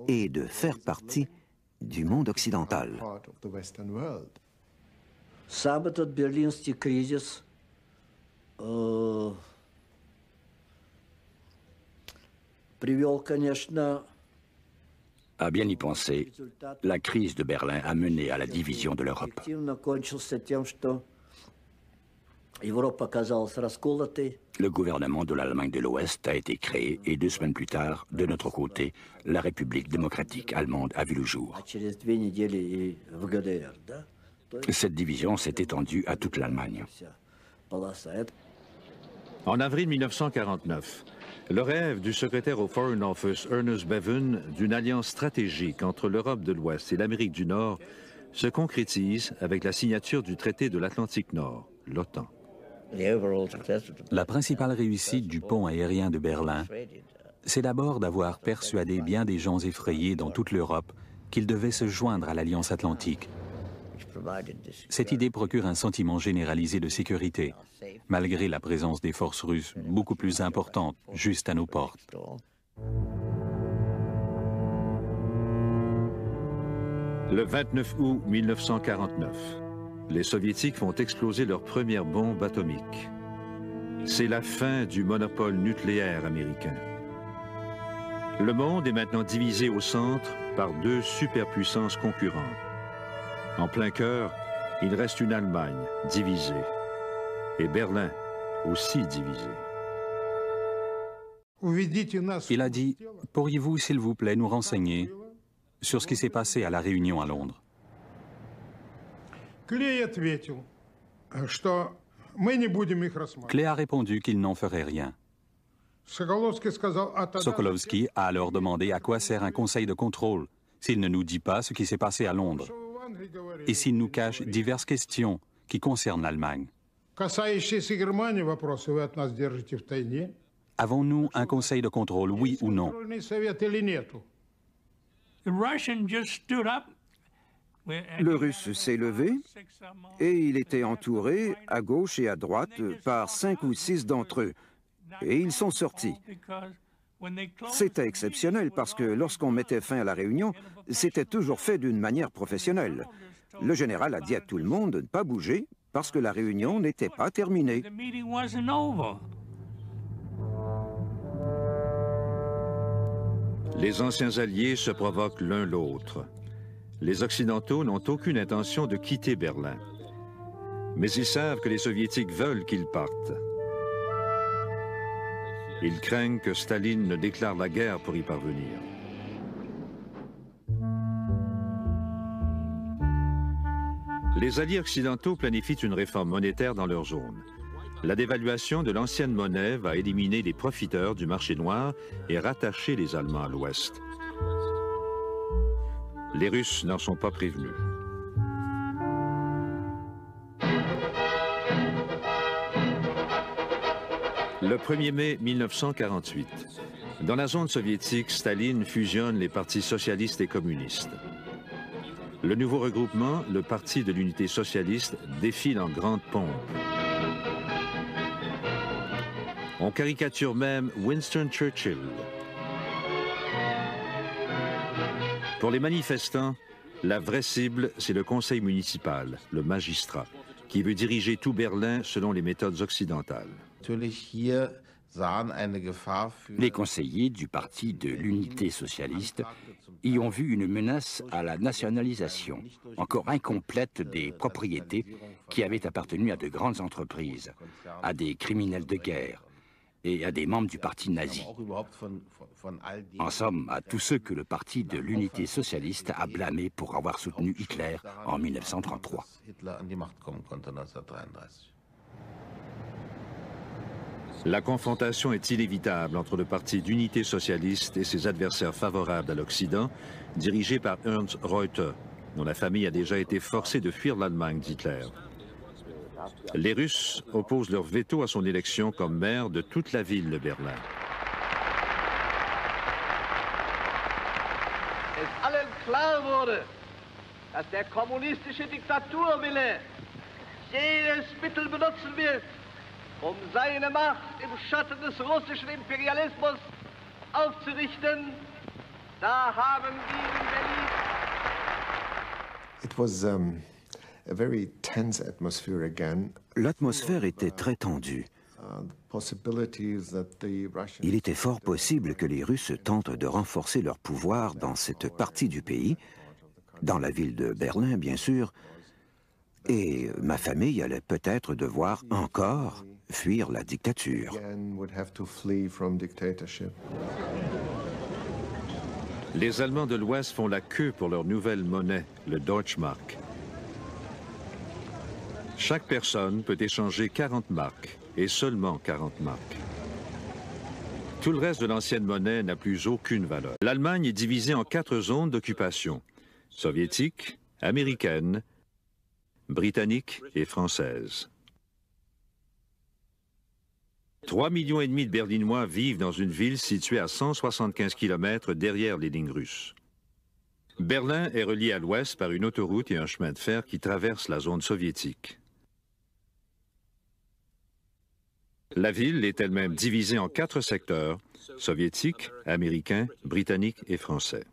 et de faire partie du monde occidental. Сам этот берлинский кризис привел, конечно... À bien y penser, la crise de Berlin a mené à la division de l'Europe. Le gouvernement de l'Allemagne de l'Ouest a été créé et 2 semaines plus tard, de notre côté, la République démocratique allemande a vu le jour. Cette division s'est étendue à toute l'Allemagne. En avril 1949, le rêve du secrétaire au Foreign Office Ernest Bevin d'une alliance stratégique entre l'Europe de l'Ouest et l'Amérique du Nord se concrétise avec la signature du traité de l'Atlantique Nord, l'OTAN. La principale réussite du pont aérien de Berlin, c'est d'abord d'avoir persuadé bien des gens effrayés dans toute l'Europe qu'ils devaient se joindre à l'Alliance Atlantique. Cette idée procure un sentiment généralisé de sécurité, malgré la présence des forces russes beaucoup plus importantes juste à nos portes. Le 29 août 1949, les Soviétiques font exploser leur première bombe atomique. C'est la fin du monopole nucléaire américain. Le monde est maintenant divisé au centre par deux superpuissances concurrentes. En plein cœur, il reste une Allemagne divisée et Berlin aussi divisé. Il a dit, pourriez-vous, s'il vous plaît, nous renseigner sur ce qui s'est passé à la réunion à Londres? Clay a répondu qu'il n'en ferait rien. Sokolovski a alors demandé à quoi sert un conseil de contrôle s'il ne nous dit pas ce qui s'est passé à Londres et s'il nous cache diverses questions qui concernent l'Allemagne. Avons-nous un conseil de contrôle, oui ou non? Le Russe s'est levé et il était entouré à gauche et à droite par 5 ou 6 d'entre eux. Et ils sont sortis. C'était exceptionnel parce que lorsqu'on mettait fin à la réunion, c'était toujours fait d'une manière professionnelle. Le général a dit à tout le monde de ne pas bouger parce que la réunion n'était pas terminée. Les anciens alliés se provoquent l'un l'autre. Les Occidentaux n'ont aucune intention de quitter Berlin. Mais ils savent que les Soviétiques veulent qu'ils partent. Ils craignent que Staline ne déclare la guerre pour y parvenir. Les alliés occidentaux planifient une réforme monétaire dans leur zone. La dévaluation de l'ancienne monnaie va éliminer les profiteurs du marché noir et rattacher les Allemands à l'Ouest. Les Russes n'en sont pas prévenus. Le 1er mai 1948, dans la zone soviétique, Staline fusionne les partis socialistes et communistes. Le nouveau regroupement, le Parti de l'Unité socialiste, défile en grande pompe. On caricature même Winston Churchill. Pour les manifestants, la vraie cible, c'est le conseil municipal, le magistrat, qui veut diriger tout Berlin selon les méthodes occidentales. Les conseillers du Parti de l'Unité socialiste y ont vu une menace à la nationalisation, encore incomplète, des propriétés qui avaient appartenu à de grandes entreprises, à des criminels de guerre et à des membres du parti nazi. En somme, à tous ceux que le Parti de l'Unité socialiste a blâmés pour avoir soutenu Hitler en 1933. La confrontation est inévitable entre le Parti d'Unité socialiste et ses adversaires favorables à l'Occident, dirigé par Ernst Reuter, dont la famille a déjà été forcée de fuir l'Allemagne d'Hitler. Les Russes opposent leur veto à son élection comme maire de toute la ville de Berlin. Es allen klar wurde, dass der kommunistische Diktaturwille jedes Mittel benutzen wird, seine Macht im Schatten des russischen Imperialismus aufzurichten, da haben wir in Berlin. It was a very tense atmosphere again. L'atmosphère était très tendue. Il était fort possible que les Russes tentent de renforcer leur pouvoir dans cette partie du pays, dans la ville de Berlin, bien sûr, et ma famille allait peut-être devoir encore fuir la dictature. Les Allemands de l'Ouest font la queue pour leur nouvelle monnaie, le Deutschmark. Chaque personne peut échanger 40 marks, et seulement 40 marks. Tout le reste de l'ancienne monnaie n'a plus aucune valeur. L'Allemagne est divisée en 4 zones d'occupation, soviétique, américaine, britannique et française. 3,5 millions de Berlinois vivent dans une ville située à 175 km derrière les lignes russes. Berlin est relié à l'ouest par une autoroute et un chemin de fer qui traversent la zone soviétique. La ville est elle-même divisée en 4 secteurs, soviétiques, américains, britanniques et français.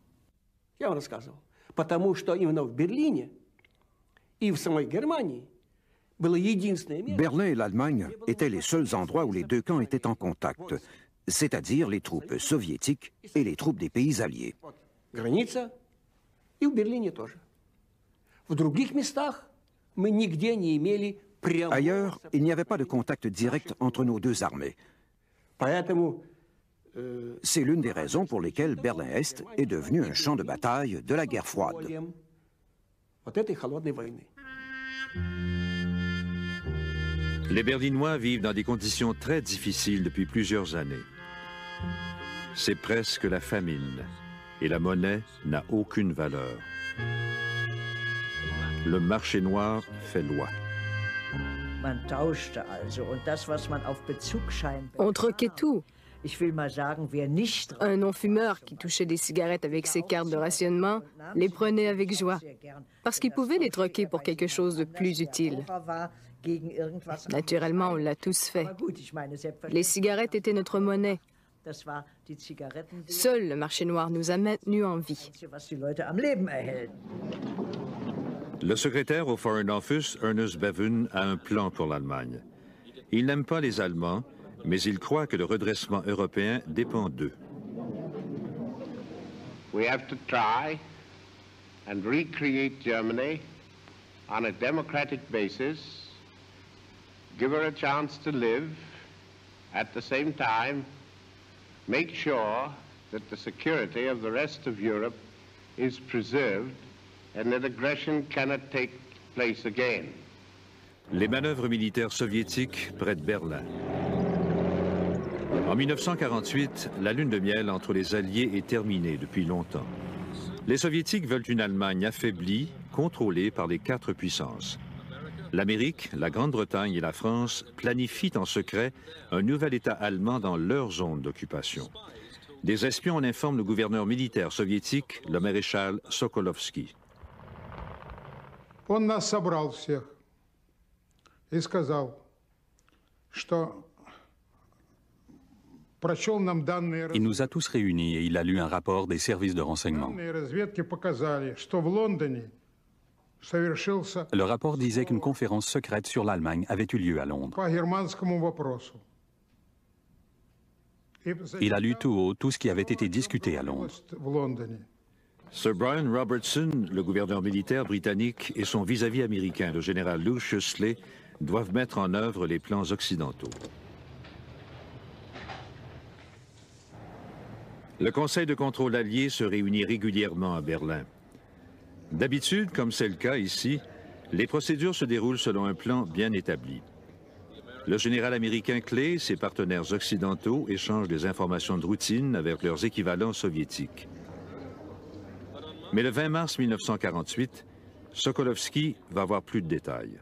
Я вам рассказывал. Потому что именно в Берлине и в самой Германии было единственное место. Berlin et l'Allemagne étaient les seuls endroits où les deux camps étaient en contact. c'est-à-dire les troupes soviétiques et les troupes des pays alliés. Граница и в Берлине тоже. В других местах мы нигде не имели прямого. Ailleurs, il n'y avait pas de contact direct entre nos deux armées. Поэтому C'est l'une des raisons pour lesquelles Berlin-Est est devenu un champ de bataille de la guerre froide. вот этой холодной войны. Les Berlinois vivent dans des conditions très difficiles depuis plusieurs années. C'est presque la famine et la monnaie n'a aucune valeur. Le marché noir fait loi. On troquait tout. Un non-fumeur qui touchait des cigarettes avec ses cartes de rationnement les prenait avec joie, parce qu'il pouvait les troquer pour quelque chose de plus utile. Naturellement, on l'a tous fait. Les cigarettes étaient notre monnaie. Seul le marché noir nous a maintenus en vie. Le secrétaire au Foreign Office, Ernest Bevin, a un plan pour l'Allemagne. Il n'aime pas les Allemands, mais il croit que le redressement européen dépend d'eux. We have to try and recreate Germany on a democratic basis, give her a chance to live, at the same time, make sure that the security of the rest of Europe is preserved and that aggression cannot take place again. Les manœuvres militaires soviétiques près de Berlin. En 1948, la lune de miel entre les Alliés est terminée depuis longtemps. Les Soviétiques veulent une Allemagne affaiblie, contrôlée par les 4 puissances. L'Amérique, la Grande-Bretagne et la France planifient en secret un nouvel État allemand dans leur zone d'occupation. Des espions en informent le gouverneur militaire soviétique, le maréchal Sokolovski. Он нас собрал всех и сказал, что прочел нам данные Il nous a tous réunis et il a lu un rapport des services de renseignement. разведки показали, что в Лондоне совершился Le rapport disait qu'une conférence secrète sur l'Allemagne avait eu lieu à Londres. по германскому вопросу. Il a lu tout haut tout ce qui avait été discuté à Londres. В Лондоне. Sir Brian Robertson, le gouverneur militaire britannique, et son vis-à-vis américain, le général Lucius Leigh, doivent mettre en œuvre les plans occidentaux. Le Conseil de contrôle allié se réunit régulièrement à Berlin. D'habitude, comme c'est le cas ici, les procédures se déroulent selon un plan bien établi. Le général américain Clay et ses partenaires occidentaux échangent des informations de routine avec leurs équivalents soviétiques. Mais le 20 mars 1948, Sokolovski va avoir plus de détails.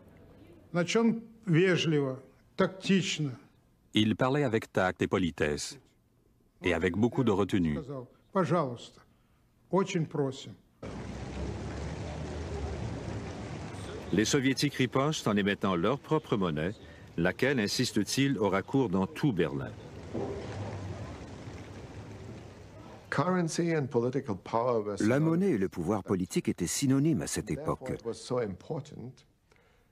Il parlait avec tact et politesse, et avec beaucoup de retenue. Les Soviétiques ripostent en émettant leur propre monnaie, laquelle, insiste-t-il, aura cours dans tout Berlin. La monnaie et le pouvoir politique étaient synonymes à cette époque.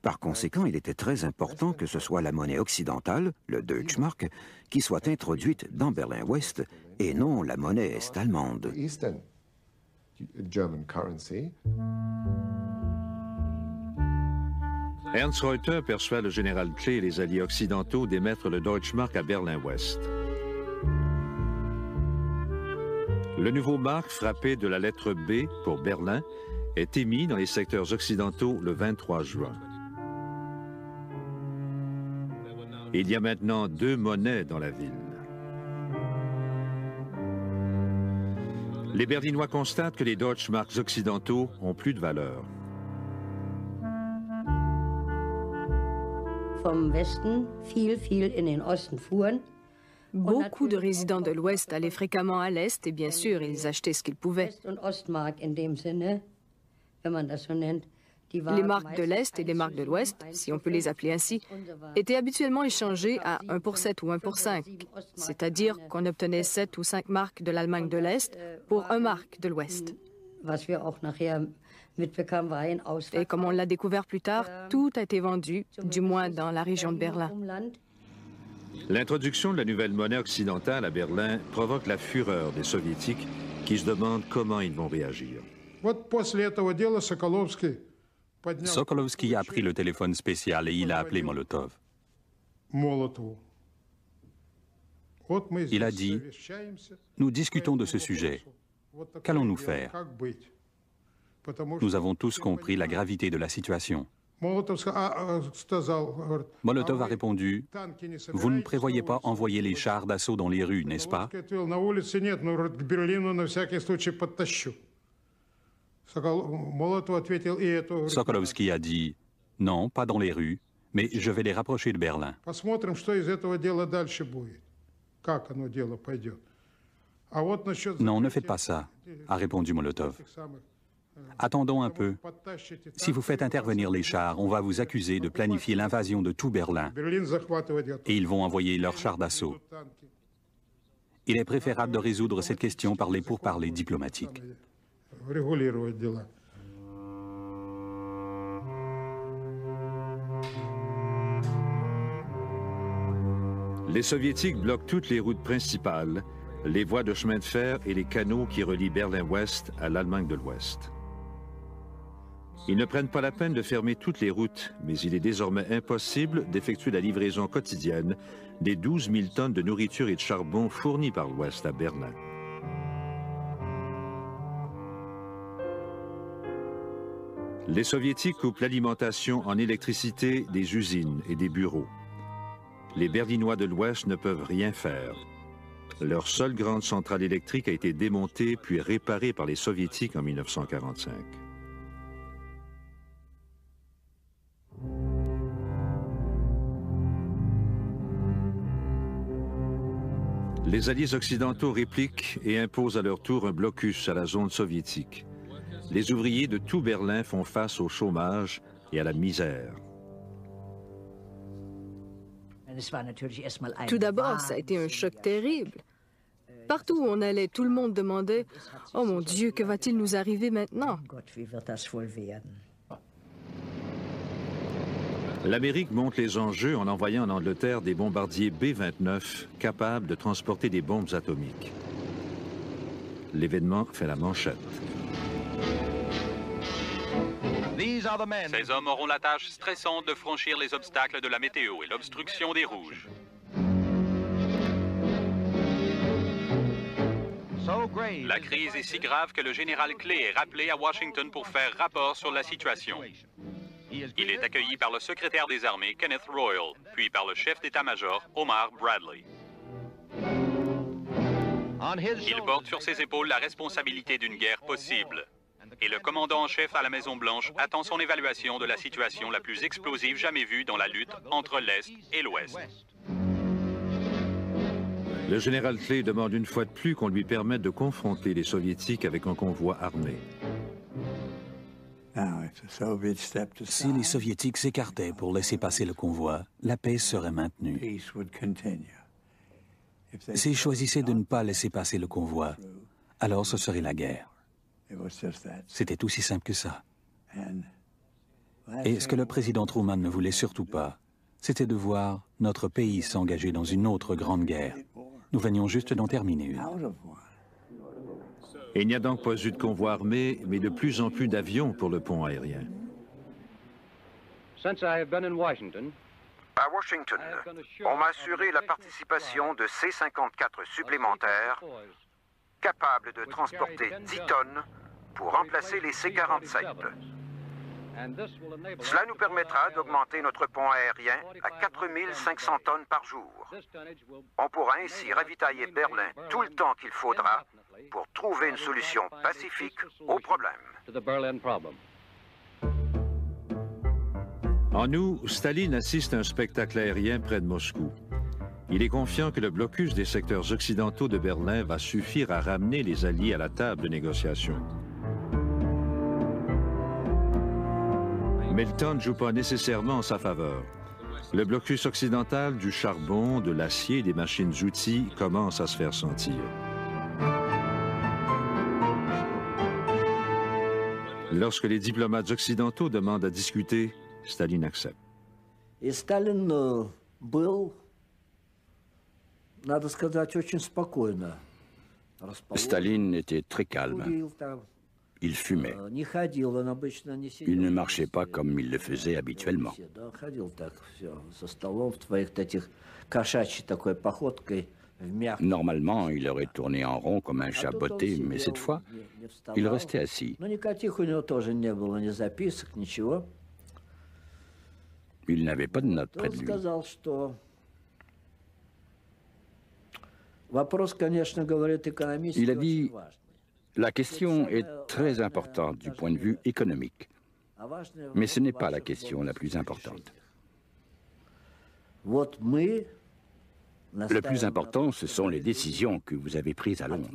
Par conséquent, il était très important que ce soit la monnaie occidentale, le Deutschmark, qui soit introduite dans Berlin-Ouest et non la monnaie est-allemande. Ernst Reuter persuade le général Clay et les alliés occidentaux d'émettre le Deutschmark à Berlin-Ouest. Le nouveau marque frappé de la lettre B pour Berlin est émis dans les secteurs occidentaux le 23 juin. Il y a maintenant 2 monnaies dans la ville. Les Berlinois constatent que les Deutschmarks occidentaux ont plus de valeur. Beaucoup de résidents de l'Ouest allaient fréquemment à l'Est et bien sûr, ils achetaient ce qu'ils pouvaient. Les marques de l'Est et les marques de l'Ouest, si on peut les appeler ainsi, étaient habituellement échangées à 1 pour 7 ou 1 pour 5, c'est-à-dire qu'on obtenait 7 ou 5 marques de l'Allemagne de l'Est pour 1 marque de l'Ouest. Et comme on l'a découvert plus tard, tout a été vendu, du moins dans la région de Berlin. L'introduction de la nouvelle monnaie occidentale à Berlin provoque la fureur des Soviétiques qui se demandent comment ils vont réagir. Sokolovski a pris le téléphone spécial et il a appelé Molotov. Il a dit « Nous discutons de ce sujet. Qu'allons-nous faire ?» Nous avons tous compris la gravité de la situation. Molotov a répondu « Vous ne prévoyez pas envoyer les chars d'assaut dans les rues, n'est-ce pas ?» Sokolovski a dit « Non, pas dans les rues, mais je vais les rapprocher de Berlin. » Non, ne faites pas ça, a répondu Molotov. Attendons un peu. Si vous faites intervenir les chars, on va vous accuser de planifier l'invasion de tout Berlin. Et ils vont envoyer leurs chars d'assaut. Il est préférable de résoudre cette question par les pourparlers diplomatiques. Les Soviétiques bloquent toutes les routes principales, les voies de chemin de fer et les canaux qui relient Berlin-Ouest à l'Allemagne de l'Ouest. Ils ne prennent pas la peine de fermer toutes les routes, mais il est désormais impossible d'effectuer la livraison quotidienne des 12 000 tonnes de nourriture et de charbon fournies par l'Ouest à Berlin. Les Soviétiques coupent l'alimentation en électricité des usines et des bureaux. Les Berlinois de l'Ouest ne peuvent rien faire. Leur seule grande centrale électrique a été démontée puis réparée par les Soviétiques en 1945. Les Alliés occidentaux répliquent et imposent à leur tour un blocus à la zone soviétique. Les ouvriers de tout Berlin font face au chômage et à la misère. Tout d'abord, ça a été un choc terrible. Partout où on allait, tout le monde demandait « Oh mon Dieu, que va-t-il nous arriver maintenant ?» L'Amérique montre les enjeux en envoyant en Angleterre des bombardiers B-29 capables de transporter des bombes atomiques. L'événement fait la manchette. Ces hommes auront la tâche stressante de franchir les obstacles de la météo et l'obstruction des rouges. La crise est si grave que le général Clay est rappelé à Washington pour faire rapport sur la situation. Il est accueilli par le secrétaire des armées, Kenneth Royal, puis par le chef d'état-major, Omar Bradley. Il porte sur ses épaules la responsabilité d'une guerre possible. Et le commandant en chef à la Maison-Blanche attend son évaluation de la situation la plus explosive jamais vue dans la lutte entre l'Est et l'Ouest. Le général Clay demande une fois de plus qu'on lui permette de confronter les Soviétiques avec un convoi armé. Si les Soviétiques s'écartaient pour laisser passer le convoi, la paix serait maintenue. S'ils choisissaient de ne pas laisser passer le convoi, alors ce serait la guerre. C'était aussi simple que ça. Et ce que le président Truman ne voulait surtout pas, c'était de voir notre pays s'engager dans une autre grande guerre. Nous venions juste d'en terminer une. Il n'y a donc pas eu de convoi armé, mais de plus en plus d'avions pour le pont aérien. À Washington, on m'a assuré la participation de C-54 supplémentaires capables de transporter 10 tonnes pour remplacer les C-47. Cela nous permettra d'augmenter notre pont aérien à 4500 tonnes par jour. On pourra ainsi ravitailler Berlin tout le temps qu'il faudra pour trouver une solution pacifique au problème. En août, Staline assiste à un spectacle aérien près de Moscou. Il est confiant que le blocus des secteurs occidentaux de Berlin va suffire à ramener les Alliés à la table de négociation. Mais le temps ne joue pas nécessairement en sa faveur. Le blocus occidental du charbon, de l'acier et des machines-outils commence à se faire sentir. Lorsque les diplomates occidentaux demandent à discuter, Staline accepte. Staline était très calme. Il fumait. Il ne marchait pas comme il le faisait habituellement. Normalement, il aurait tourné en rond comme un chat botté, mais cette fois, il restait assis. Il n'avait pas de notes près de lui. Il a dit, la question est très importante du point de vue économique, mais ce n'est pas la question la plus importante. Le plus important, ce sont les décisions que vous avez prises à Londres.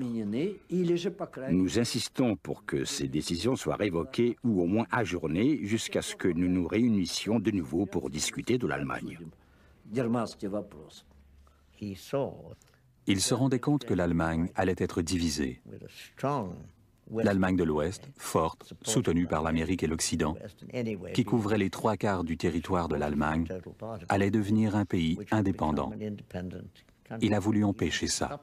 Nous insistons pour que ces décisions soient révoquées ou au moins ajournées jusqu'à ce que nous nous réunissions de nouveau pour discuter de l'Allemagne. Il se rendait compte que l'Allemagne allait être divisée. L'Allemagne de l'Ouest, forte, soutenue par l'Amérique et l'Occident, qui couvrait les 3/4 du territoire de l'Allemagne, allait devenir un pays indépendant. Il a voulu empêcher ça.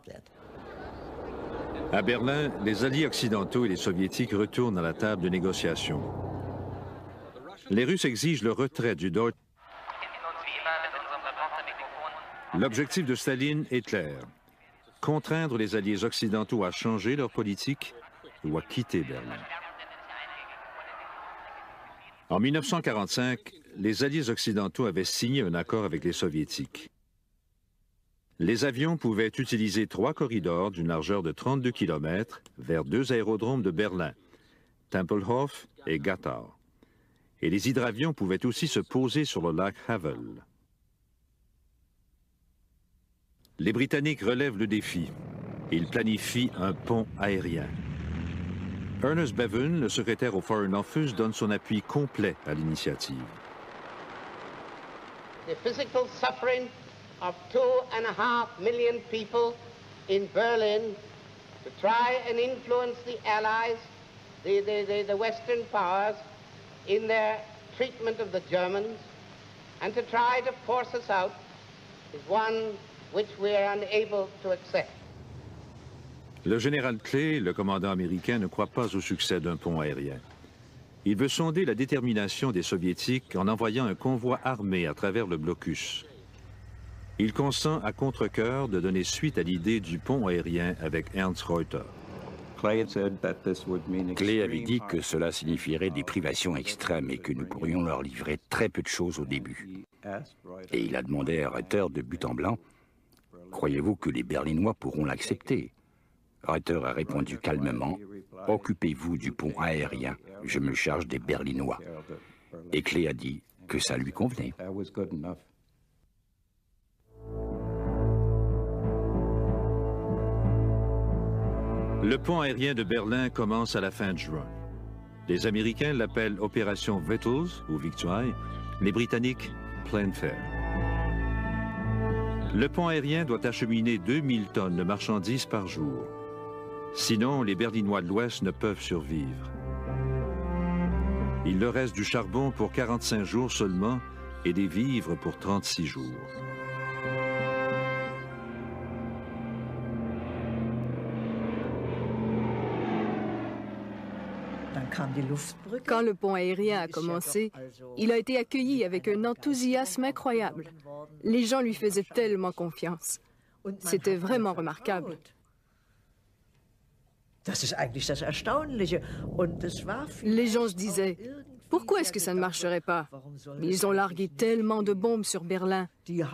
À Berlin, les alliés occidentaux et les soviétiques retournent à la table de négociation. Les Russes exigent le retrait du Deutsche. L'objectif de Staline est clair: contraindre les alliés occidentaux à changer leur politique ou à quitter Berlin. En 1945, les alliés occidentaux avaient signé un accord avec les soviétiques. Les avions pouvaient utiliser 3 corridors d'une largeur de 32 km vers 2 aérodromes de Berlin, Tempelhof et Gotthard. Et les hydravions pouvaient aussi se poser sur le lac Havel. Les Britanniques relèvent le défi. Ils planifient un pont aérien. Ernest Bevin, le secrétaire au Foreign Office, donne son appui complet à l'initiative. The physical suffering of 2.5 million people in Berlin to try and influence the Allies, the Western powers, in their treatment of the Germans, and to try to force us out is one which we are unable to accept. Le général Clay, le commandant américain, ne croit pas au succès d'un pont aérien. Il veut sonder la détermination des Soviétiques en envoyant un convoi armé à travers le blocus. Il consent à contre-cœur de donner suite à l'idée du pont aérien avec Ernst Reuter. Clay avait dit que cela signifierait des privations extrêmes et que nous pourrions leur livrer très peu de choses au début. Et il a demandé à Reuter de but en blanc, « Croyez-vous que les Berlinois pourront l'accepter ?» Reuter a répondu calmement, « Occupez-vous du pont aérien, je me charge des Berlinois. » Et Clay a dit que ça lui convenait. Le pont aérien de Berlin commence à la fin de juin. Les Américains l'appellent Opération Victuals ou Victuailles, les Britanniques Plain Fare. Le pont aérien doit acheminer 2000 tonnes de marchandises par jour. Sinon, les Berlinois de l'Ouest ne peuvent survivre. Il leur reste du charbon pour 45 jours seulement et des vivres pour 36 jours. Quand le pont aérien a commencé, il a été accueilli avec un enthousiasme incroyable. Les gens lui faisaient tellement confiance. C'était vraiment remarquable. Les gens se disaient, pourquoi est-ce que ça ne marcherait pas? Ils ont largué tellement de bombes sur Berlin. Ils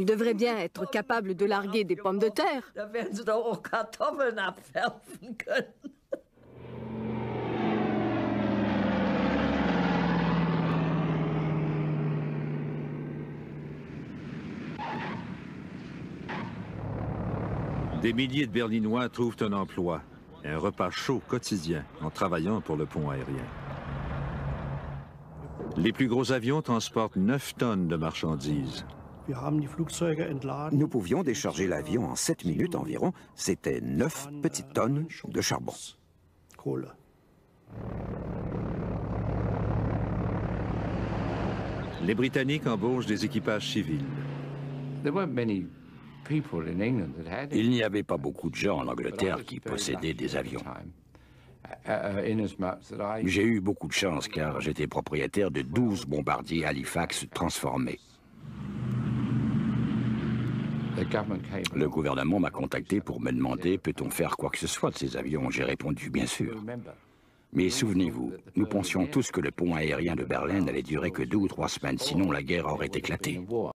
devraient bien être capables de larguer des pommes de terre. Des milliers de Berlinois trouvent un emploi, un repas chaud quotidien en travaillant pour le pont aérien. Les plus gros avions transportent 9 tonnes de marchandises. Nous pouvions décharger l'avion en 7 minutes environ. C'était 9 petites tonnes de charbon. Les Britanniques embauchent des équipages civils. Il n'y avait pas beaucoup de gens en Angleterre qui possédaient des avions. J'ai eu beaucoup de chance car j'étais propriétaire de 12 bombardiers Halifax transformés. Le gouvernement m'a contacté pour me demander peut-on faire quoi que ce soit de ces avions. J'ai répondu bien sûr. Mais souvenez-vous, nous pensions tous que le pont aérien de Berlin n'allait durer que 2 ou 3 semaines, sinon la guerre aurait éclaté.